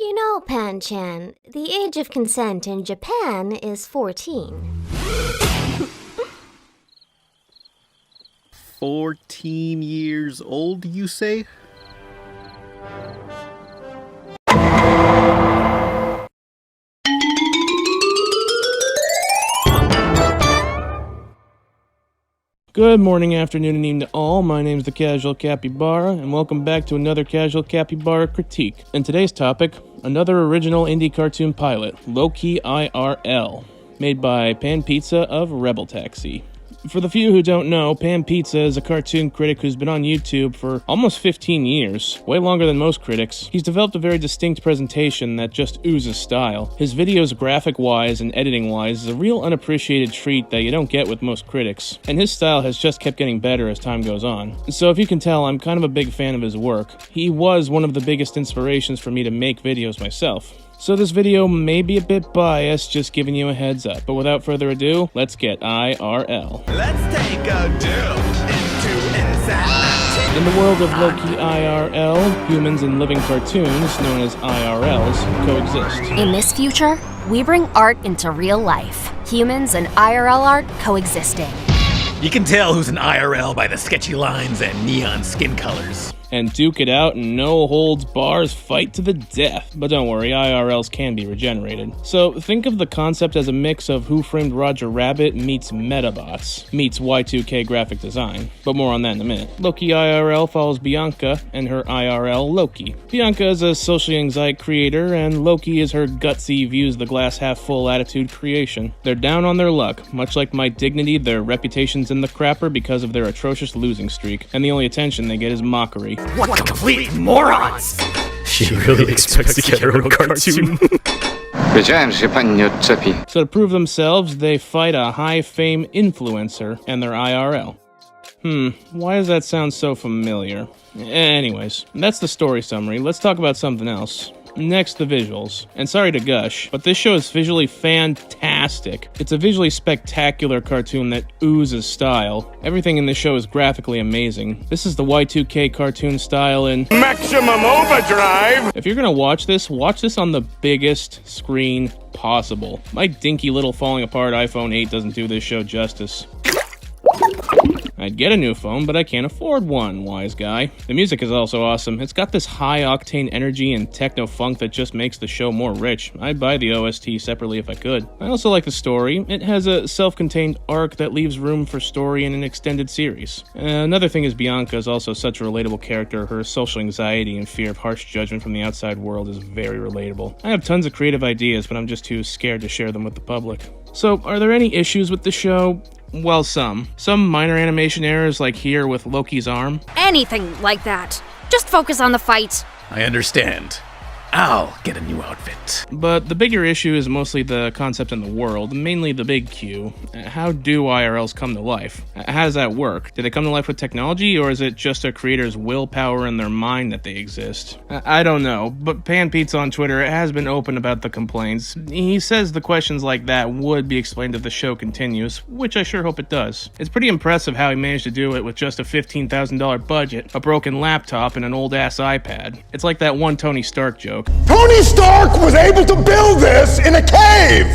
You know, Pan-chan, the age of consent in Japan is 14. 14 years old, you say? Good morning, afternoon, and evening to all. My name is the Casual Capybara, and welcome back to another Casual Capybara Critique. And today's topic, another original indie cartoon pilot, Loki IRL, made by Pan Pizza of Rebel Taxi. For the few who don't know, Pan Pizza is a cartoon critic who's been on YouTube for almost 15 years, way longer than most critics. He's developed a very distinct presentation that just oozes style. His videos, graphic-wise and editing-wise, is a real unappreciated treat that you don't get with most critics, and his style has just kept getting better as time goes on. So if you can tell, I'm kind of a big fan of his work. He was one of the biggest inspirations for me to make videos myself. So this video may be a bit biased, just giving you a heads up. But without further ado, let's get IRL. Let's take a dip into insanity. In the world of Loki IRL, humans and living cartoons, known as IRLs, coexist. In this future, we bring art into real life. Humans and IRL art coexisting. You can tell who's an IRL by the sketchy lines and neon skin colors. And duke it out and no holds bars fight to the death. But don't worry, IRLs can be regenerated. So think of the concept as a mix of Who Framed Roger Rabbit meets Metabots, meets Y2K graphic design. But more on that in a minute. Loki IRL follows Bianca and her IRL Loki. Bianca is a socially anxiety creator, and Loki is her gutsy, views the glass half full attitude creation. They're down on their luck. Much like my dignity, their reputation's in the crapper because of their atrocious losing streak, and the only attention they get is mockery. What complete morons! She really expects to get her own cartoon. So to prove themselves, they fight a high-fame influencer and their IRL. Why does that sound so familiar? Anyways, that's the story summary. Let's talk about something else. Next, the visuals. And sorry to gush, but this show is visually fantastic. It's a visually spectacular cartoon that oozes style. Everything in this show is graphically amazing. This is the Y2K cartoon style in Maximum overdrive! If you're gonna watch this on the biggest screen possible. My dinky little falling apart iPhone 8 doesn't do this show justice. I'd get a new phone, but I can't afford one, wise guy. The music is also awesome. It's got this high-octane energy and techno-funk that just makes the show more rich. I'd buy the OST separately if I could. I also like the story. It has a self-contained arc that leaves room for story in an extended series. Another thing is Bianca is also such a relatable character. Her social anxiety and fear of harsh judgment from the outside world is very relatable. I have tons of creative ideas, but I'm just too scared to share them with the public. So, are there any issues with the show? Well, some. Some minor animation errors like here with Loki's arm. Anything like that. Just focus on the fight. I understand. I'll get a new outfit. But the bigger issue is mostly the concept in the world, mainly the big Q. How do IRLs come to life? How does that work? Do they come to life with technology, or is it just a creator's willpower in their mind that they exist? I don't know, but Pan Pizza on Twitter has been open about the complaints. He says the questions like that would be explained if the show continues, which I sure hope it does. It's pretty impressive how he managed to do it with just a $15,000 budget, a broken laptop, and an old-ass iPad. It's like that one Tony Stark joke. Tony Stark was able to build this in a cave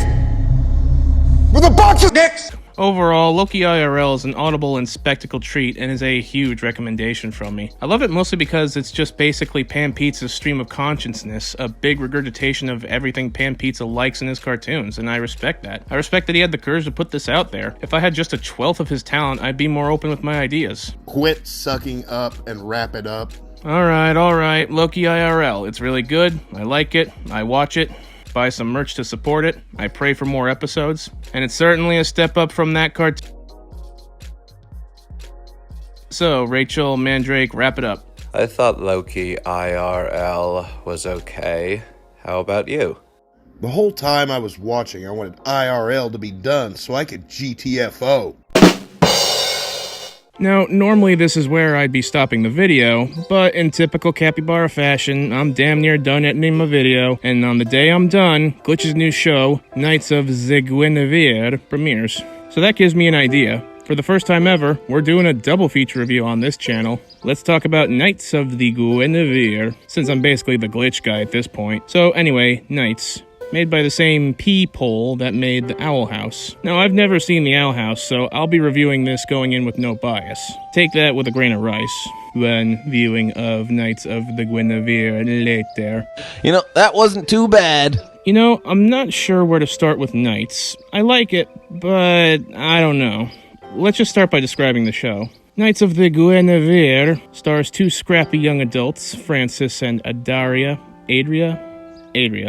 with a box of dicks. Overall, Loki IRL is an audible and spectacle treat and is a huge recommendation from me. I love it mostly because it's just basically Pan Pizza's stream of consciousness, a big regurgitation of everything Pan Pizza likes in his cartoons, and I respect that. I respect that he had the courage to put this out there. If I had just a 1/12 of his talent, I'd be more open with my ideas. Quit sucking up and wrap it up. Alright, Loki IRL. It's really good, I like it, I watch it, buy some merch to support it, I pray for more episodes, and it's certainly a step up from that cartoon. So, Rachel, Mandrake, wrap it up. I thought Loki IRL was okay. How about you? The whole time I was watching, I wanted IRL to be done so I could GTFO. Now, normally this is where I'd be stopping the video, but in typical Capybara fashion, I'm damn near done editing my video, and on the day I'm done, Glitch's new show, Knights of the Guinevere, premieres. So that gives me an idea. For the first time ever, we're doing a double feature review on this channel. Let's talk about Knights of the Guinevere, since I'm basically the glitch guy at this point. So anyway, Knights. Made by the same peephole that made the Owl House. Now, I've never seen the Owl House, so I'll be reviewing this going in with no bias. Take that with a grain of rice when viewing of Knights of the Guinevere later. You know, that wasn't too bad. You know, I'm not sure where to start with Knights. I like it, but I don't know. Let's just start by describing the show. Knights of the Guinevere stars two scrappy young adults, Francis and Adria,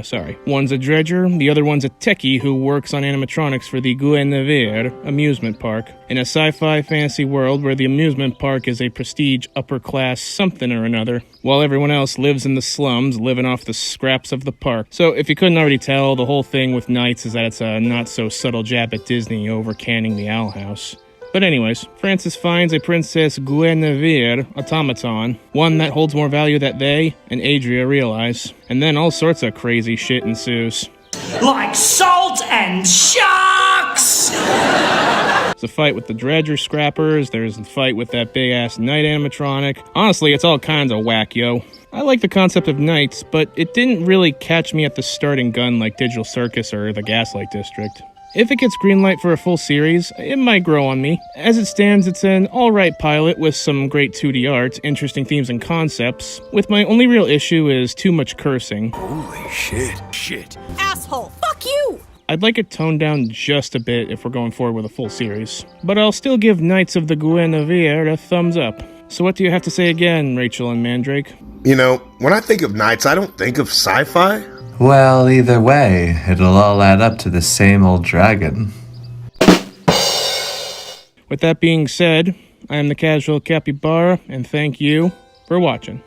sorry. One's a dredger, the other one's a techie who works on animatronics for the Guinevere amusement park. In a sci-fi fantasy world where the amusement park is a prestige upper-class something or another, while everyone else lives in the slums, living off the scraps of the park. So if you couldn't already tell, the whole thing with Knights is that it's a not-so-subtle jab at Disney over canning the Owl House. But anyways, Francis finds a Princess Guinevere automaton, one that holds more value that they and Adria realize. And then all sorts of crazy shit ensues. Like salt and sharks! There's a fight with the dredger scrappers, there's a fight with that big-ass knight animatronic. Honestly, it's all kinds of whack, yo. I like the concept of Knights, but it didn't really catch me at the starting gun like Digital Circus or the Gaslight District. If it gets greenlight for a full series, it might grow on me. As it stands, it's an alright pilot with some great 2D art, interesting themes and concepts, with my only real issue is too much cursing. Holy shit. Asshole, fuck you! I'd like it toned down just a bit if we're going forward with a full series. But I'll still give Knights of the Guinevere a thumbs up. So what do you have to say again, Rachel and Mandrake? You know, when I think of Knights, I don't think of sci-fi. Well, either way, it'll all add up to the same old dragon. With that being said, I am the Casual Capybara, and thank you for watching.